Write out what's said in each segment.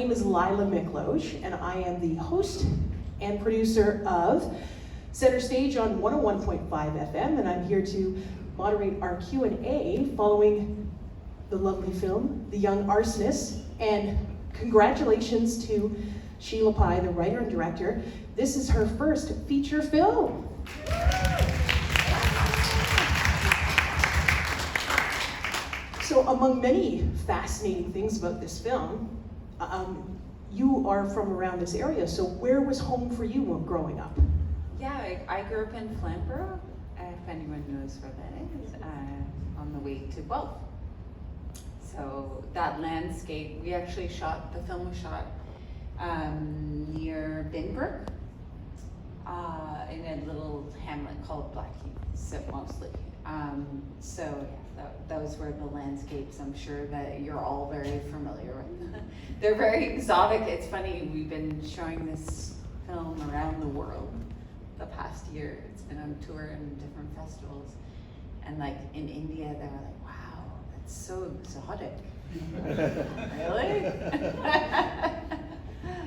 name is Lyla Miklos, and I am the host and producer of Center Stage on 101.5 FM, and I'm here to moderate our Q&A following the lovely film, The Young Arsonists, and congratulations to Sheila Pye, the writer and director. This is her first feature film. So among many fascinating things about this film, you are from around this area, so where was home for you growing up? Yeah, I grew up in Flamborough, if anyone knows where that is, on the way to Guelph. So that landscape, we actually shot, the film was shot near Binbrook, in a little hamlet called Blackheath, so mostly. So yeah, those were the landscapes I'm sure that you're all very familiar with. They're very exotic. It's funny, we've been showing this film around the world the past year. It's been on tour in different festivals. And like in India, they were like, wow, that's so exotic. Really?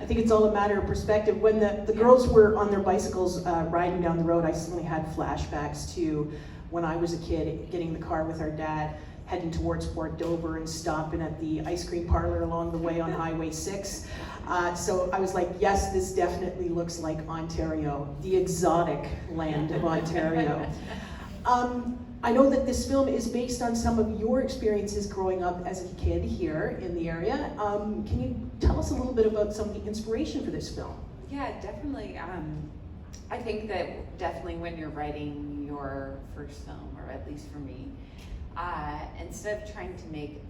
I think it's all a matter of perspective. When the girls were on their bicycles riding down the road, I suddenly had flashbacks to when I was a kid, getting in the car with our dad, heading towards Port Dover and stopping at the ice cream parlor along the way on Highway 6. So I was like, yes, this definitely looks like Ontario, the exotic land of Ontario. I know that this film is based on some of your experiences growing up as a kid here in the area. Can you tell us a little bit about some of the inspiration for this film? Yeah, definitely. I think that definitely when you're writing your first film, or at least for me, instead of trying to make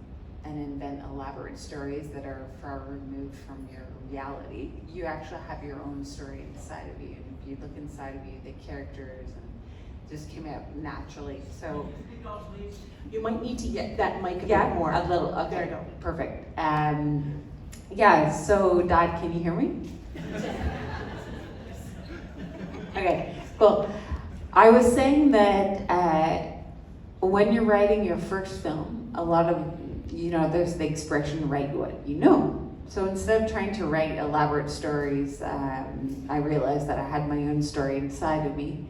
and invent elaborate stories that are far removed from your reality, you actually have your own story inside of you. And if you look inside of you, the characters and just came out naturally. So you might need to get that mic a bit more. A little. Okay, there you go. Perfect. Yeah. So, Dad, can you hear me? Okay. Cool. I was saying that when you're writing your first film, a lot of, there's the expression, write what you know. So instead of trying to write elaborate stories, I realized that I had my own story inside of me.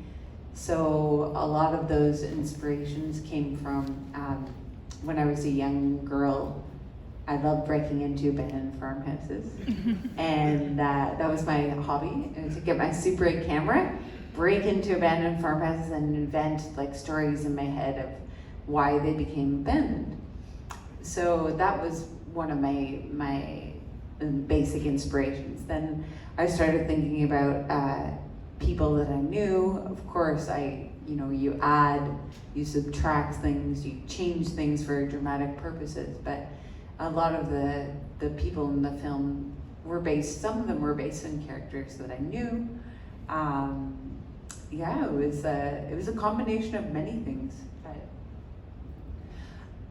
So a lot of those inspirations came from when I was a young girl. I loved breaking into abandoned farmhouses. And that was my hobby, to get my Super 8 camera, break into abandoned farmhouses and invent like stories in my head of why they became abandoned. So that was one of my basic inspirations. Then I started thinking about people that I knew. Of course, you add, you subtract things, you change things for dramatic purposes, but a lot of the people in the film some of them were based on characters that I knew. It was a combination of many things.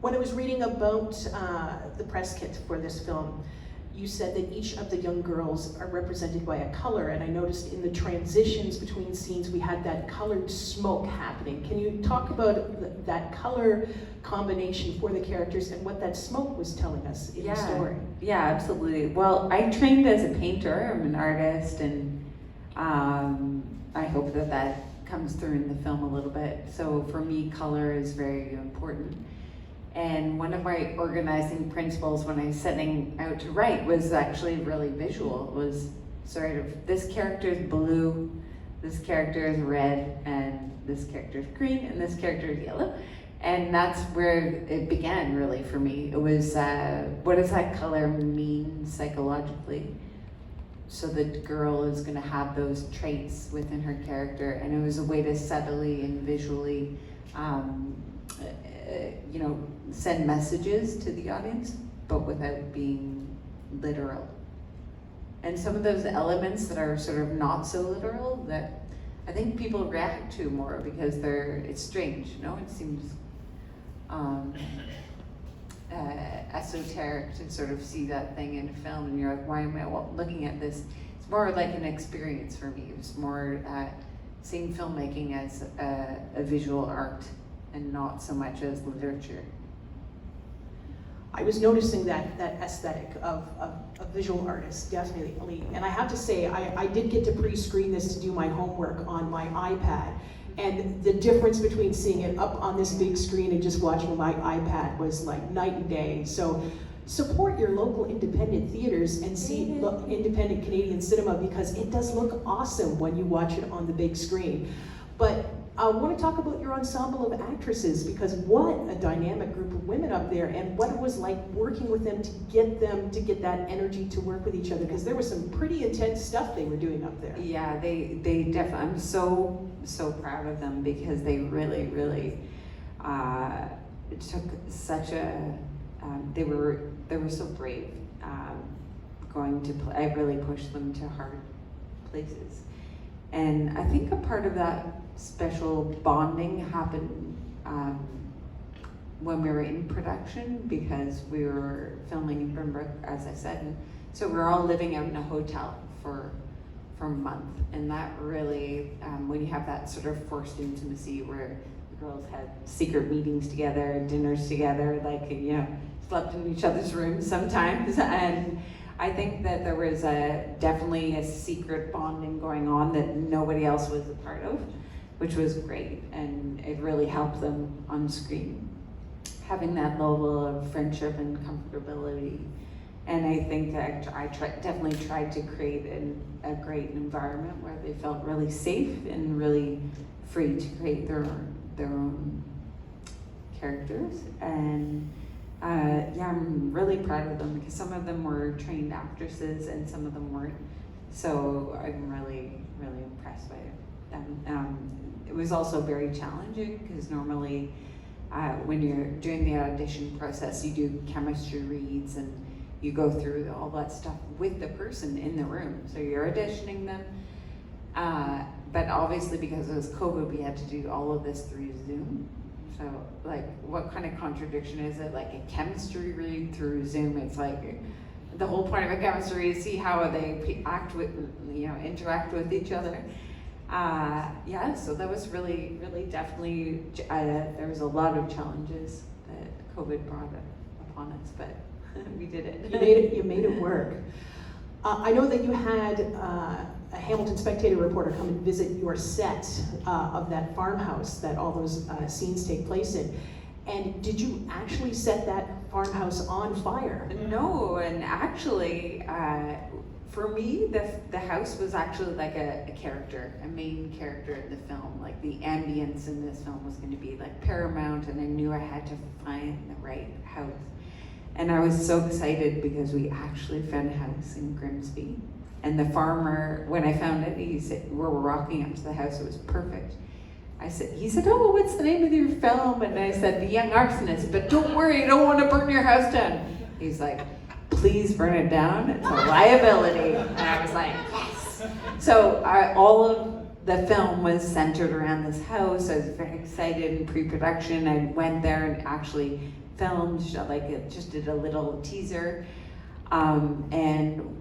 When I was reading about the press kit for this film, you said that each of the young girls are represented by a color, and I noticed in the transitions between scenes we had that colored smoke happening. Can you talk about that color combination for the characters and what that smoke was telling us in the story? Yeah, absolutely. Well, I trained as a painter. I'm an artist, and I hope that comes through in the film a little bit. So for me, color is very important. And one of my organizing principles when I was setting out to write was actually really visual. It was sort of, this character is blue, this character is red, and this character is green, and this character is yellow. And that's where it began really for me. It was, what does that color mean psychologically? So the girl is gonna have those traits within her character, and it was a way to subtly and visually send messages to the audience, but without being literal. And some of those elements that are sort of not so literal, that I think people react to more because it's strange, it seems esoteric to sort of see that thing in a film, and you're like, why am I looking at this? It's more like an experience for me. It's more seeing filmmaking as a visual art and not so much as literature. I was noticing that aesthetic of visual artists, definitely. And I have to say, I did get to pre-screen this to do my homework on my iPad. And the difference between seeing it up on this big screen and just watching my iPad was like night and day. So support your local independent theaters and see independent Canadian cinema, because it does look awesome when you watch it on the big screen. But I want to talk about your ensemble of actresses, because what a dynamic group of women up there, and what it was like working with them to get that energy to work with each other, because there was some pretty intense stuff they were doing up there. Yeah, they definitely, I'm so proud of them, because they really took such a, they were so brave going to play. I really pushed them to hard places. And I think a part of that special bonding happened when we were in production, because we were filming in Pembroke, as I said, and so we were all living out in a hotel for a month, and that really, when you have that sort of forced intimacy where the girls had secret meetings together, dinners together, like, you know, slept in each other's rooms sometimes, and I think that there was definitely a secret bonding going on that nobody else was a part of, which was great, and it really helped them on screen, having that level of friendship and comfortability. And I think that I definitely tried to create a great environment where they felt really safe and really free to create their own characters. And yeah, I'm really proud of them, because some of them were trained actresses and some of them weren't. So I'm really impressed by them. It was also very challenging, because normally when you're doing the audition process, you do chemistry reads and you go through all that stuff with the person in the room. So you're auditioning them. But obviously, because it was COVID, we had to do all of this through Zoom. So, like, what kind of contradiction is it? Like a chemistry read through Zoom? It's like the whole point of a chemistry is see how they interact with each other. Yeah, so that was really definitely, there was a lot of challenges that COVID brought upon us, but we did it. You made it work. I know that you had a Hamilton Spectator reporter come and visit your set of that farmhouse that all those scenes take place in. And did you actually set that farmhouse on fire? No, and actually, for me, the house was actually like a character, a main character in the film. Like the ambience in this film was going to be like paramount, and I knew I had to find the right house. And I was so excited because we actually found a house in Grimsby. And the farmer, when I found it, he said, we were walking up to the house, it was perfect. He said, oh, what's the name of your film? And I said, The Young Arsonists, but don't worry, I don't want to burn your house down. He's like, please burn it down, it's a liability. And I was like, yes. So all of the film was centered around this house. I was very excited in pre-production. I went there and actually filmed, just did a little teaser. And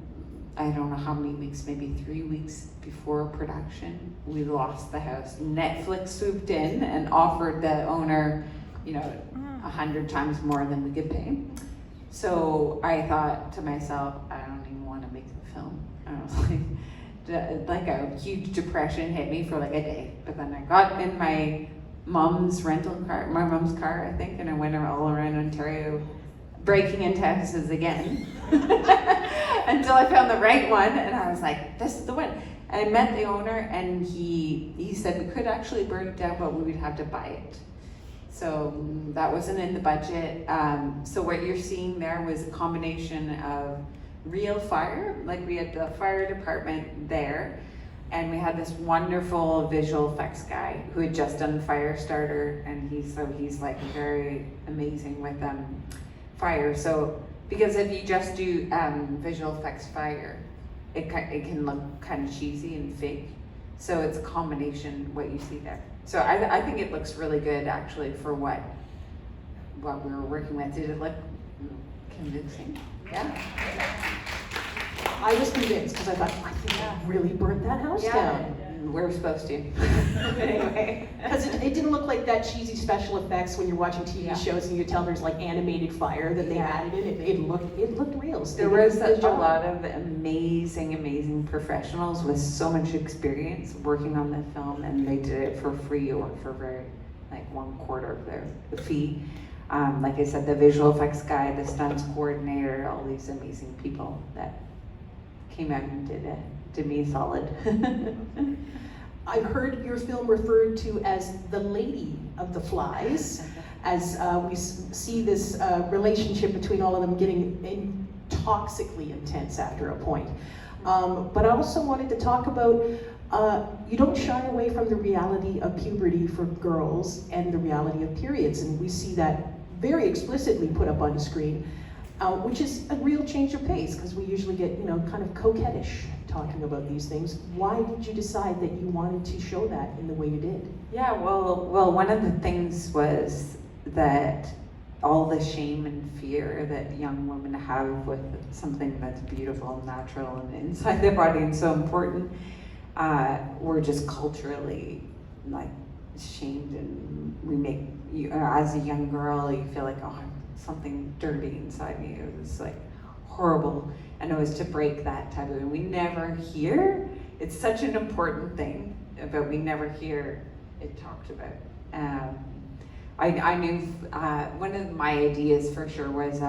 I don't know how many weeks, maybe 3 weeks before production, we lost the house. Netflix swooped in and offered the owner, 100 times more than we could pay. So I thought to myself, I don't even want to make the film. I was like a huge depression hit me for like a day. But then I got in my mom's rental car, my mom's car, I think, and I went all around Ontario, breaking into houses again. Until I found the right one, and I was like, this is the one. And I met the owner, and he said we could actually burn it down, but we would have to buy it. So that wasn't in the budget. So what you're seeing there was a combination of real fire, like we had the fire department there, and we had this wonderful visual effects guy who had just done Firestarter, and he's like very amazing with fire. So because if you just do visual effects fire, it can look kind of cheesy and fake. So it's a combination what you see there. So I think it looks really good actually for what we were working with. Did it look convincing? Yeah. I was convinced because I thought, I think I really burnt that house down. we're supposed to. But anyway. Because it didn't look like that cheesy special effects when you're watching TV shows and you tell there's like animated fire that they added in. It looked real. So there was a lot of amazing professionals with so much experience working on the film, and they did it for free or for very, like 1/4 of the fee. Like I said, the visual effects guy, the stunts coordinator, all these amazing people that came out and did me a solid. I've heard your film referred to as the Lady of the Flies, as we see this relationship between all of them getting toxically intense after a point. But I also wanted to talk about, you don't shy away from the reality of puberty for girls and the reality of periods, and we see that very explicitly put up on the screen, which is a real change of pace, because we usually get, kind of coquettish talking about these things. Why did you decide that you wanted to show that in the way you did? Yeah, well, one of the things was that all the shame and fear that young women have with something that's beautiful and natural and inside their body and so important, we're just culturally like shamed, and we make you, as a young girl, you feel like, oh, something dirty inside me. It was like horrible, and it was to break that taboo. And we never hear, it's such an important thing, but we never hear it talked about. I knew one of my ideas for sure was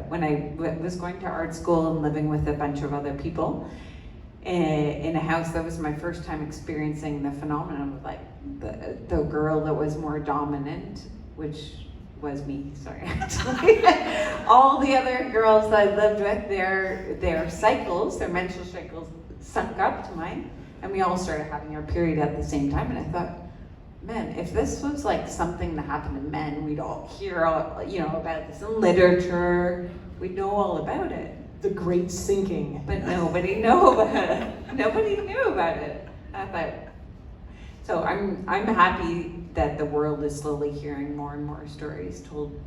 when I was going to art school and living with a bunch of other people in a house. That was my first time experiencing the phenomenon of like the girl that was more dominant, which was me, sorry, actually. All the other girls that I lived with, their cycles, their menstrual cycles sunk up to mine, and we all started having our period at the same time. And I thought, man, if this was like something that happened to men, we'd all hear, about this in literature. We'd know all about it. The Great Sinking. But nobody knew about it. Nobody knew about it. I thought. So I'm happy that the world is slowly hearing more and more stories told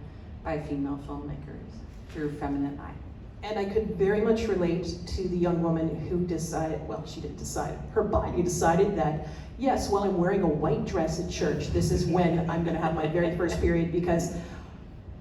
by female filmmakers through Feminine Eye. And I could very much relate to the young woman who decided, well, she didn't decide, her body decided that, yes, while I'm wearing a white dress at church, this is when I'm gonna have my very first period, because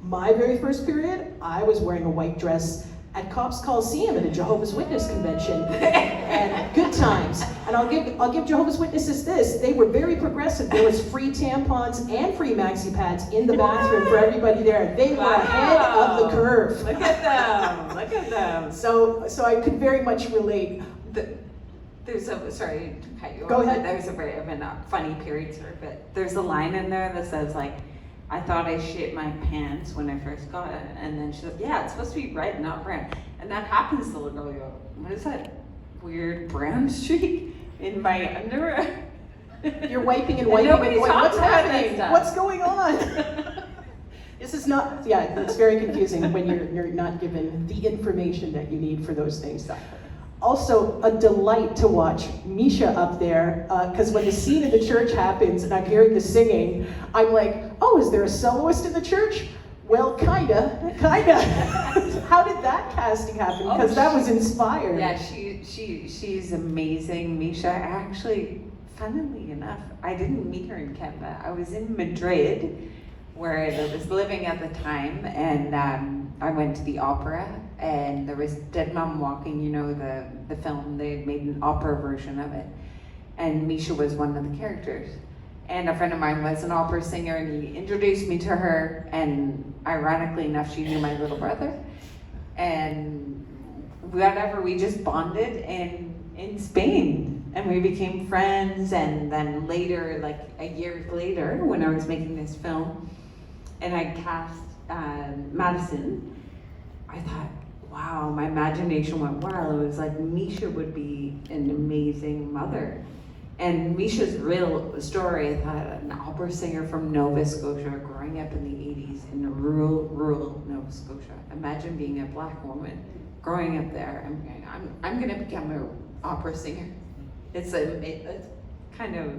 my very first period, I was wearing a white dress at Cops Coliseum at a Jehovah's Witness convention, and good times. And I'll give Jehovah's Witnesses this: they were very progressive. There was free tampons and free maxi pads in the bathroom for everybody there. They were ahead of the curve. Look at them! Look at them! So I could very much relate. Sorry to cut you off. Go ahead. There's a bit of a funny period story, but there's a line in there that says like, I thought I shit my pants when I first got it. And then she said, yeah, it's supposed to be red, not brown. And that happens to the little girl. You go, what is that weird brown streak in my underwear? You're wiping and going, what's happening? That What's going on? This is not, it's very confusing when you're not given the information that you need for those things. Also, a delight to watch Misha up there, because when the scene in the church happens and I'm hearing the singing, I'm like, oh, is there a soloist in the church? Well, kinda. How did that casting happen? Because that was inspired. Yeah, she's amazing, Misha. Actually, funnily enough, I didn't meet her in Canada. I was in Madrid, where I was living at the time, and I went to the opera, and there was Dead Mom Walking, the film. They had made an opera version of it, and Misha was one of the characters. And a friend of mine was an opera singer, and he introduced me to her, and ironically enough, she knew my little brother. And whatever, we just bonded in Spain, and we became friends. And then later, like a year later, when I was making this film, and I cast Madison, I thought, wow, my imagination went wild. It was like Misha would be an amazing mother. And Misha's real story, I thought, an opera singer from Nova Scotia, growing up in the 80s in rural Nova Scotia. Imagine being a Black woman growing up there. I'm going to become an opera singer. It's kind of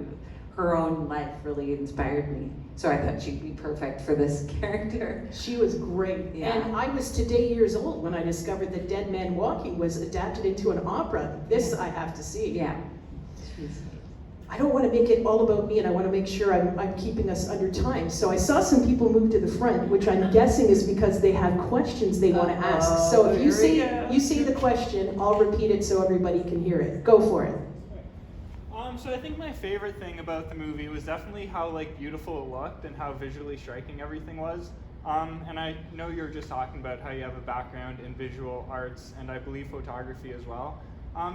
her own life really inspired me. So I thought she'd be perfect for this character. She was great. Yeah. And I was today years old when I discovered that Dead Man Walking was adapted into an opera. This I have to see. Yeah. I don't want to make it all about me, and I want to make sure I'm keeping us under time. So I saw some people move to the front, which I'm guessing is because they have questions they want to ask. So if you say the question, I'll repeat it so everybody can hear it. Go for it. So I think my favorite thing about the movie was definitely how like beautiful it looked and how visually striking everything was. And I know you were just talking about how you have a background in visual arts and I believe photography as well.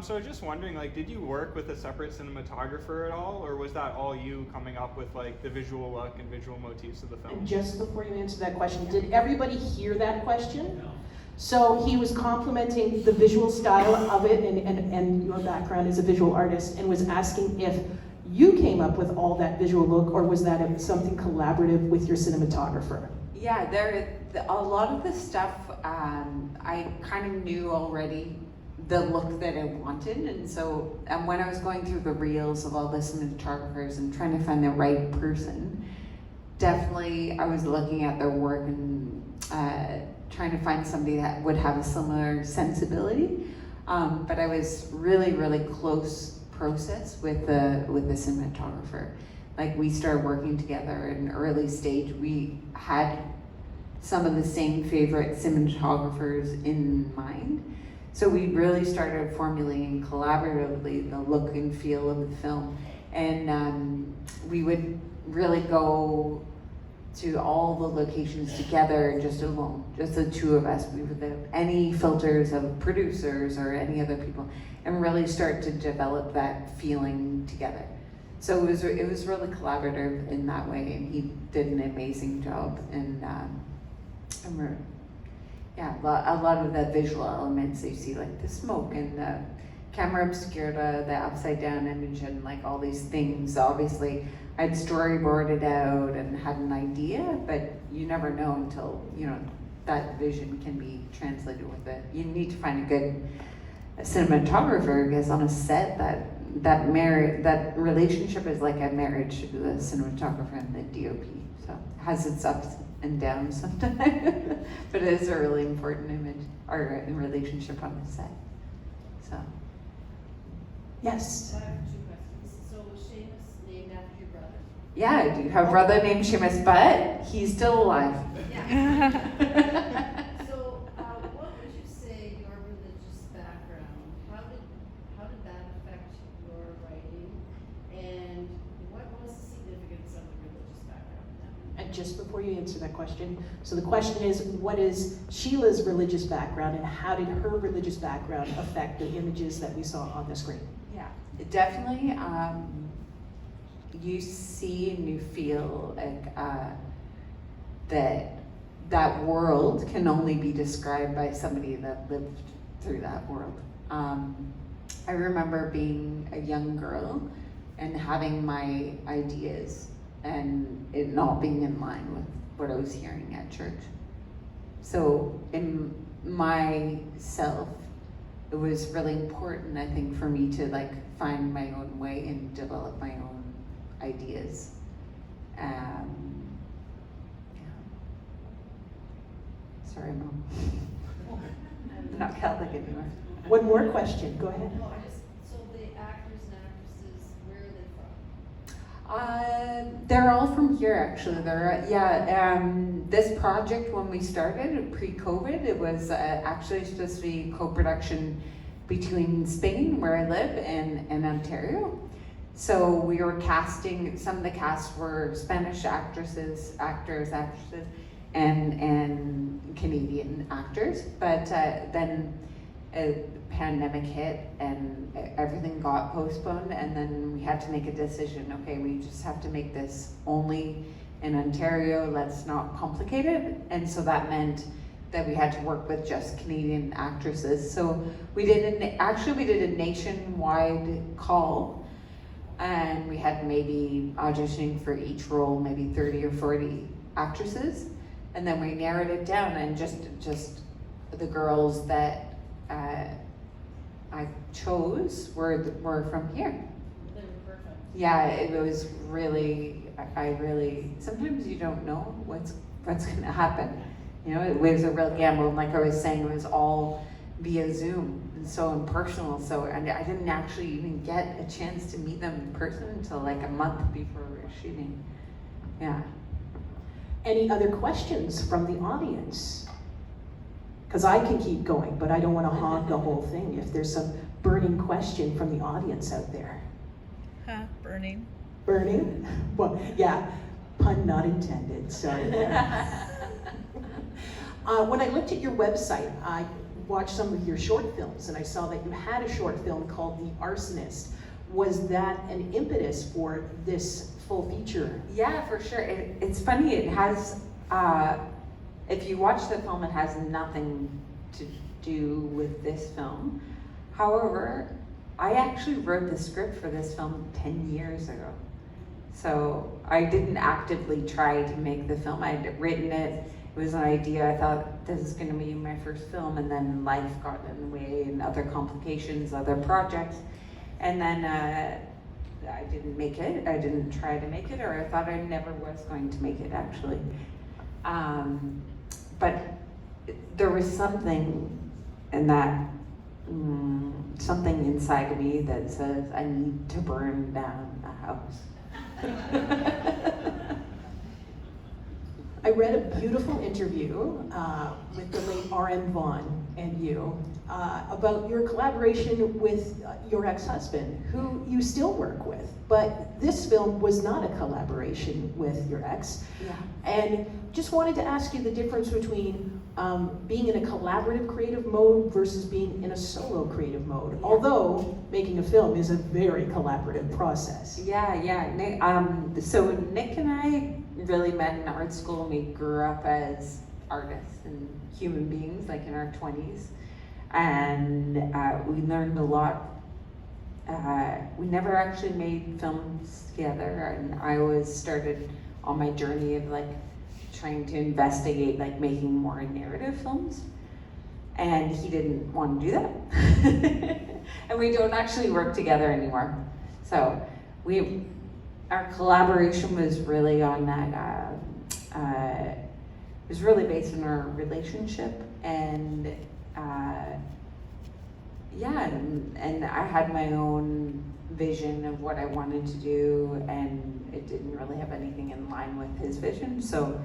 So I was just wondering, like, did you work with a separate cinematographer at all, or was that all you coming up with like the visual look and visual motifs of the film? And just before you answer that question, did everybody hear that question? No. So he was complimenting the visual style of it and your background as a visual artist, and was asking if you came up with all that visual look, or was that something collaborative with your cinematographer? Yeah, a lot of the stuff I kind of knew already the look that I wanted, and so when I was going through the reels of all the cinematographers and trying to find the right person, definitely I was looking at their work and trying to find somebody that would have a similar sensibility, but I was really close process with the cinematographer. Like, we started working together at an early stage. We had some of the same favorite cinematographers in mind. So we really started formulating collaboratively the look and feel of the film. And we would really go to all the locations together, just alone, just the two of us. We would have any filters of producers or any other people, and really start to develop that feeling together. So it was really collaborative in that way, and he did an amazing job. And a lot of the visual elements that you see, like the smoke and the camera obscura, the upside down image, and like all these things. Obviously, I'd storyboarded out and had an idea, but you never know until, that vision can be translated with it. You need to find a good cinematographer, because on a set, that relationship is like a marriage to the cinematographer and the DOP. So it has its ups and downs sometimes, but it is a really important image or relationship on the set. So. Yes. I have two questions. So was Seamus named after your brother? Yeah, I do have a brother named Sheamus, but he's still alive. Yeah. So what would you say your religious background, how did that affect your writing, and what was the significance of the religious background in that? And just before you answer that question, so the question is, what is Sheila's religious background, and how did her religious background affect the images that we saw on the screen? Yeah, definitely. You see and you feel like that world can only be described by somebody that lived through that world. I remember being a young girl and having my ideas and it not being in line with what I was hearing at church. So in myself, it was really important, I think, for me to like find my own way and develop my own ideas. Yeah. Sorry, Mom. I'm not Catholic anymore. One more question, go ahead. So the actors and actresses, where are they from? They're all from here, actually. This project, when we started pre-COVID, it was actually supposed to be co-production between Spain, where I live, and Ontario. So we were casting, some of the cast were Spanish actors, and Canadian actors. But then a pandemic hit and everything got postponed, and then we had to make a decision. Okay, we just have to make this only in Ontario. Let's not complicate it. And so that meant that we had to work with just Canadian actresses. So we did a nationwide call, and we had maybe auditioning for each role, maybe 30 or 40 actresses. And then we narrowed it down, and just the girls that I chose were from here. They were perfect. Yeah, it was really, sometimes you don't know what's going to happen. It was a real gamble. And like I was saying, it was all via Zoom. so impersonal. So and I didn't actually even get a chance to meet them in person until like a month before we were shooting. Yeah. Any other questions from the audience? Because I can keep going, but I don't want to hog the whole thing. If there's some burning question from the audience out there. Burning. Burning? Well, yeah, pun not intended, sorry. When I looked at your website, I watched some of your short films and I saw that you had a short film called The Arsonist. Was that an impetus for this full feature? Yeah, for sure. It's funny, it has, if you watch the film, it has nothing to do with this film. However, I actually wrote the script for this film 10 years ago. So I didn't actively try to make the film. I'd written it. It was an idea. I thought this is going to be my first film, and then life got in the way and other complications, other projects. And then I didn't make it. I didn't try to make it, or I thought I never was going to make it, actually. But there was something in that, something inside of me that says I need to burn down a house. I read a beautiful interview with the late R.M. Vaughan and you about your collaboration with your ex-husband, who you still work with. But this film was not a collaboration with your ex. Yeah. And just wanted to ask you the difference between being in a collaborative creative mode versus being in a solo creative mode. Yeah. Although making a film is a very collaborative process. Yeah. So Nick and I really met in art school, and we grew up as artists and human beings, like in our 20s. And we learned a lot. We never actually made films together, and I started on my journey of like trying to investigate like making more narrative films, and he didn't want to do that. And we don't actually work together anymore. So our collaboration was really on that, it was really based on our relationship, and and I had my own vision of what I wanted to do, and it didn't really have anything in line with his vision. So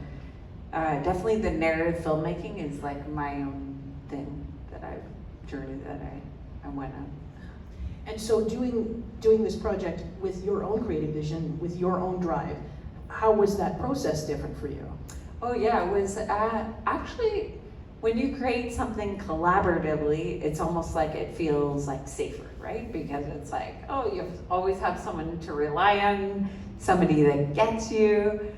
definitely the narrative filmmaking is like my own thing journey that I went on. And so doing this project with your own creative vision, with your own drive, how was that process different for you? Oh yeah, it was actually, when you create something collaboratively, it's almost like it feels like safer, right? Because it's like, oh, you always have someone to rely on, somebody that gets you.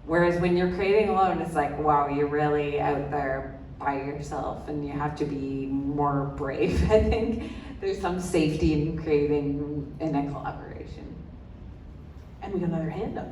Whereas when you're creating alone, it's like, wow, you're really out there by yourself, and you have to be more brave. I think there's some safety in creating in a collaboration. And we got another hand up.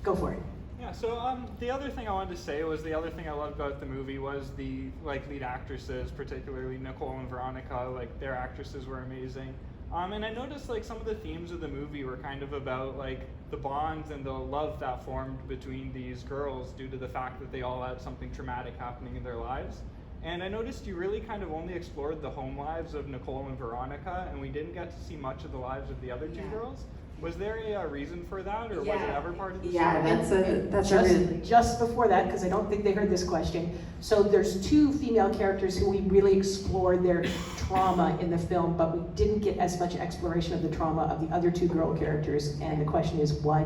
Go for it. Yeah, so the other thing I wanted to say was the other thing I loved about the movie was the lead actresses, particularly Nicole and Veronica. Like, their actresses were amazing. And I noticed like some of the themes of the movie were kind of about like the bonds and the love that formed between these girls due to the fact that they all had something traumatic happening in their lives. And I noticed you really kind of only explored the home lives of Nicole and Veronica, and we didn't get to see much of the lives of the other two girls. Was there a reason for that, or was it ever part of the story? That's Just before that, because I don't think they heard this question. So there's two female characters who we really explored their trauma in the film, but we didn't get as much exploration of the trauma of the other two girl characters. And the question is, why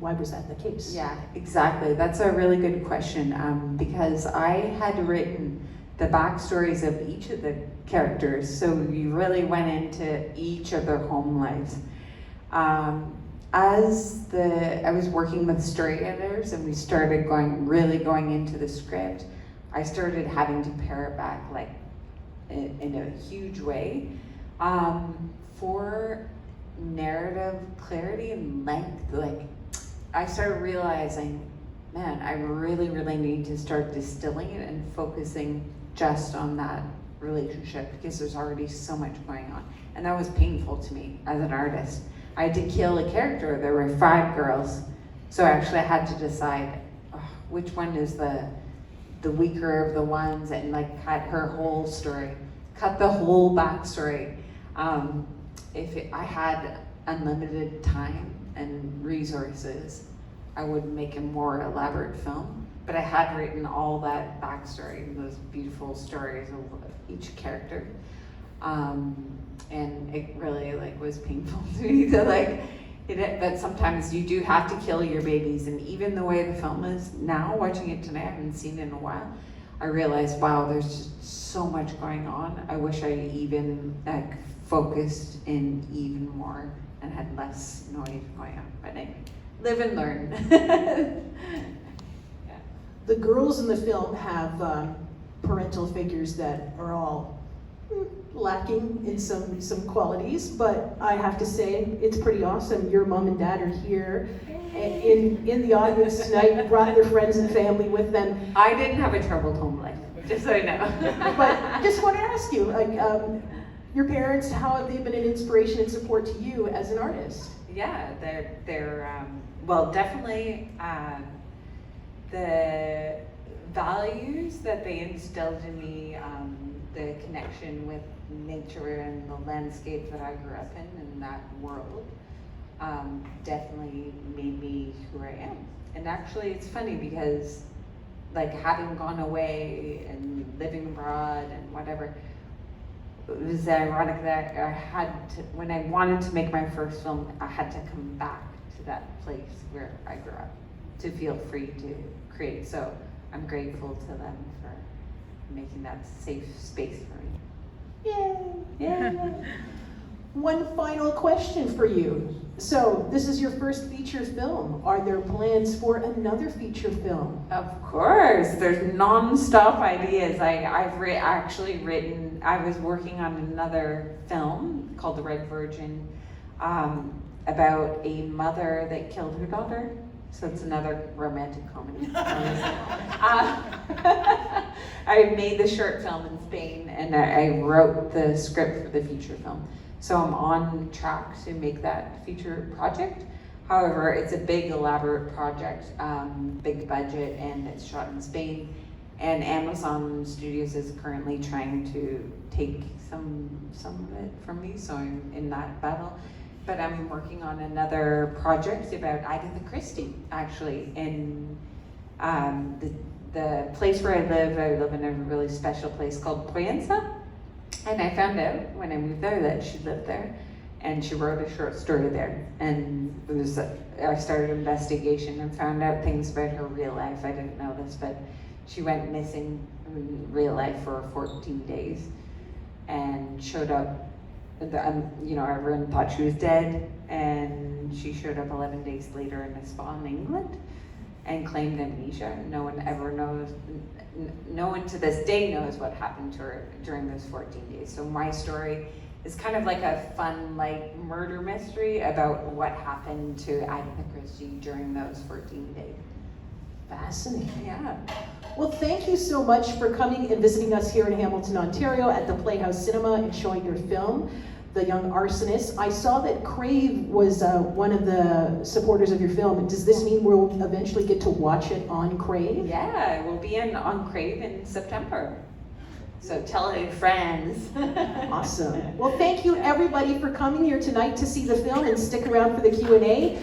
was that the case? Yeah, exactly. That's a really good question, because I had written the backstories of each of the characters, so we really went into each of their home lives. I was working with story editors and we started going into the script, I started having to pare it back like in a huge way for narrative clarity and length. Like, I started realizing, man, I really need to start distilling it and focusing just on that relationship, because there's already so much going on, and that was painful to me as an artist. I had to kill a character. There were 5 girls, so actually I had to decide which one is the weaker of the ones, and like cut her whole story, cut the whole backstory. I had unlimited time and resources, I would make a more elaborate film. But I had written all that backstory and those beautiful stories of each character. And it really was painful to me to that sometimes you do have to kill your babies. And even the way the film is now, watching it tonight, I haven't seen it in a while, I realized, wow, there's just so much going on. I wish I even focused in even more and had less noise going on. But anyway, live and learn. The girls in the film have parental figures that are all lacking in some qualities, but I have to say it's pretty awesome. Your mom and dad are here in the audience tonight, brought their friends and family with them. I didn't have a troubled home life, just so you know. But just want to ask you, your parents, how have they been an inspiration and support to you as an artist? Yeah, they're well, definitely the values that they instilled in me, the connection with nature and the landscape that I grew up in that world, definitely made me who I am. And actually, it's funny because, having gone away and living abroad and whatever, it was ironic that I had to, when I wanted to make my first film, I had to come back to that place where I grew up to feel free to create. So I'm grateful to them for making that safe space for me. Yay! Yeah. One final question for you. So this is your first feature film. Are there plans for another feature film? Of course, there's non-stop ideas. I've actually written, I was working on another film called The Red Virgin, about a mother that killed her daughter. So it's another romantic comedy. I made the short film in Spain, and I wrote the script for the feature film. So I'm on track to make that feature project. However, it's a big, elaborate project, big budget, and it's shot in Spain. And Amazon Studios is currently trying to take some of it from me, so I'm in that battle. But I'm working on another project about Agatha Christie, actually. In the place where I live in a really special place called Provenza. And I found out when I moved there that she lived there, and she wrote a short story there. And I started an investigation and found out things about her real life. I didn't know this, but she went missing in real life for 14 days and showed up. Everyone thought she was dead, and she showed up 11 days later in a spa in England and claimed amnesia. No one ever knows. No one to this day knows what happened to her during those 14 days. So my story is kind of like a fun, murder mystery about what happened to Agatha Christie during those 14 days. Fascinating. Yeah. Well, thank you so much for coming and visiting us here in Hamilton, Ontario at the Playhouse Cinema and showing your film, The Young Arsonists. I saw that Crave was one of the supporters of your film. Does this mean we'll eventually get to watch it on Crave? Yeah, we'll be on Crave in September. So tell your friends. Awesome. Well, thank you everybody for coming here tonight to see the film, and stick around for the Q&A.